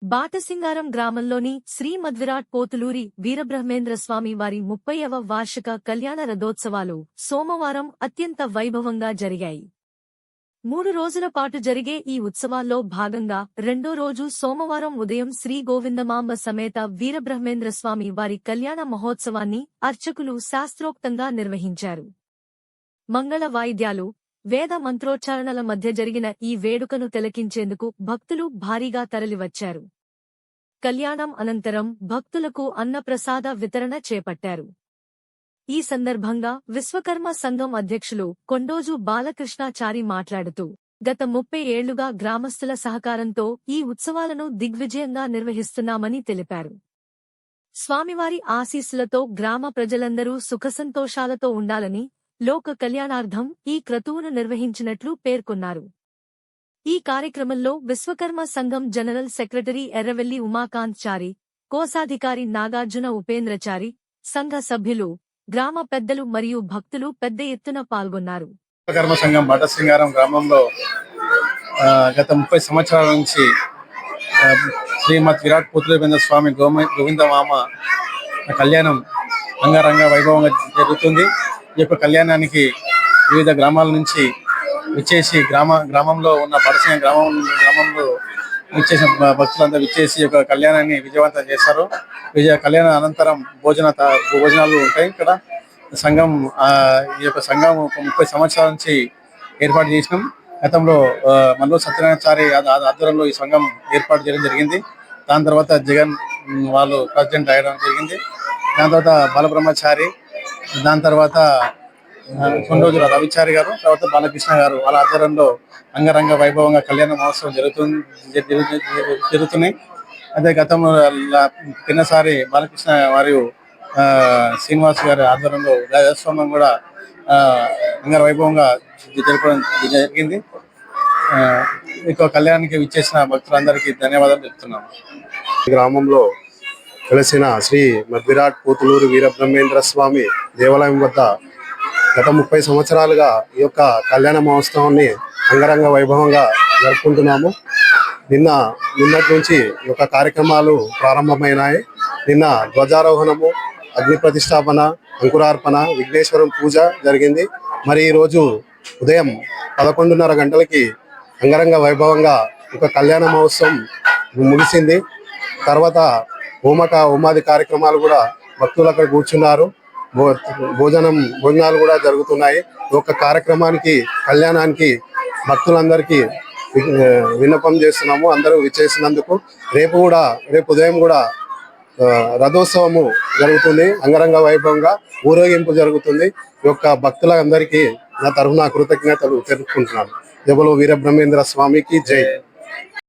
బాటసింగారం గ్రామంలోని శ్రీ మధ్విరాట్ పోతులూరి వీరబ్రహ్మేంద్ర స్వామి వారి 30వ వార్షిక కళ్యాణ రథోత్సవాలు సోమవారం అత్యంత వైభవంగా జరిగాయి. 3 రోజుల పాటు జరిగే ఈ ఉత్సవాల్లో భాగంగా రెండో రోజు సోమవారం ఉదయం శ్రీ గోవిందమాంబ సమేత వీరబ్రహ్మేంద్ర స్వామి వారి కళ్యాణ మహోత్సవాన్ని అర్చకులు శాస్త్రోక్తంగా నిర్వహించారు. మంగళ వాయిద్యాలు, వేద మంత్రోచ్చారణల మధ్య జరిగిన ఈ వేడుకను తిలకించేందుకు భక్తులు భారీగా తరలివచ్చారు. కళ్యాణం అనంతరం భక్తులకు అన్నప్రసాద వితరణ చేపట్టారు. ఈ సందర్భంగా విశ్వకర్మ సంఘం అధ్యక్షులు కొండోజు బాలకృష్ణాచారి మాట్లాడుతూ, గత 30 ఏళ్లుగా గ్రామస్తుల సహకారంతో ఈ ఉత్సవాలను దిగ్విజయంగా నిర్వహిస్తున్నామని తెలిపారు. స్వామివారి ఆశీస్సులతో గ్రామ ప్రజలందరూ సుఖసంతోషాలతో ఉండాలని, లోక కళ్యాణార్థం ఈ క్రతువును నిర్వహించినట్లు పేర్కొన్నారు. ఈ కార్యక్రమంలో విశ్వకర్మ సంఘం జనరల్ సెక్రటరీ ఎర్రవెల్లి ఉమాకాంత్ చారి, కోశాధికారి నాగార్జున ఉపేంద్రచారి, సంఘ సభ్యులు, గ్రామ పెద్దలు మరియు భక్తులు పెద్ద ఎత్తున పాల్గొన్నారు. విశ్వకర్మ సంఘం బాటసింగారం గ్రామంలో గత 30 సంవత్సరాల నుంచి శ్రీమద్ విరాట్ పోతులూరి స్వామి గోవిందమామ కళ్యాణం అంగరంగ వైభవంగా జరుగుతుంది. ఈ యొక్క కళ్యాణానికి వివిధ గ్రామాల నుంచి విచ్చేసి గ్రామంలో ఉన్న బాటసింగారం గ్రామంలో విచ్చేసిన భక్తులంతా విచ్చేసి ఈ యొక్క కళ్యాణాన్ని విజయవంతం చేస్తారు. కళ్యాణ అనంతరం భోజనాలు ఉంటాయి. ఇక్కడ సంఘం ఈ యొక్క సంఘం 30 సంవత్సరాల నుంచి ఏర్పాటు చేసినాం. గతంలో మల్లు సత్యనారాయణచారి ఆధ్వర్యంలో ఈ సంఘం ఏర్పాటు చేయడం జరిగింది. దాని తర్వాత జగన్ వాళ్ళు ప్రెసిడెంట్ అయ్యడం జరిగింది. దాని తర్వాత బాలబ్రహ్మచారి, దాని తర్వాత కొండోజు రవిచారి గారు, తర్వాత బాలకృష్ణ గారు వాళ్ళ ఆధ్వర్యంలో అంగరంగ వైభవంగా కళ్యాణ మహోత్సవం జరుగుతున్నాయి. అదే గతంలో కిందసారి బాలకృష్ణ మరియు శ్రీనివాస్ గారి ఆధ్వర్యంలో రాజస్వామ్యం కూడా అంగర వైభవంగా జరపడం జరిగింది. ఇక కళ్యాణానికి విచ్చేసిన భక్తులందరికీ ధన్యవాదాలు చెప్తున్నాము. గ్రామంలో వెలసిన శ్రీ మధ్విరాట్ పోతులూరి వీరబ్రహ్మేంద్ర స్వామి దేవాలయం వద్ద గత 30 సంవత్సరాలుగా ఈ యొక్క కళ్యాణ మహోత్సవాన్ని అంగరంగ వైభవంగా జరుపుకుంటున్నాము. నిన్నటి నుంచి ఈ యొక్క కార్యక్రమాలు ప్రారంభమైనాయి. నిన్న ధ్వజారోహణము, అగ్ని ప్రతిష్టాపన, అంకురార్పణ, విఘ్నేశ్వరం పూజ జరిగింది. మరి ఈరోజు ఉదయం 11:30 గంటలకి అంగరంగ వైభవంగా ఒక కళ్యాణ మహోత్సవం ముగిసింది. తర్వాత హోమాది కార్యక్రమాలు కూడా భక్తులు అక్కడ కూర్చున్నారు. భోజనాలు కూడా జరుగుతున్నాయి. ఒక కార్యక్రమానికి కళ్యాణానికి భక్తులందరికీ విన్నపం చేస్తున్నాము, అందరూ విచ్చేసినందుకు. రేపు ఉదయం కూడా రథోత్సవము జరుగుతుంది. అంగరంగ వైభవంగా ఊరేగింపు జరుగుతుంది. ఈ యొక్క భక్తులందరికీ నా తరఫున కృతజ్ఞతలు తెలుపుకుంటున్నాను. జబలో వీరబ్రహ్మేంద్ర స్వామికి జై.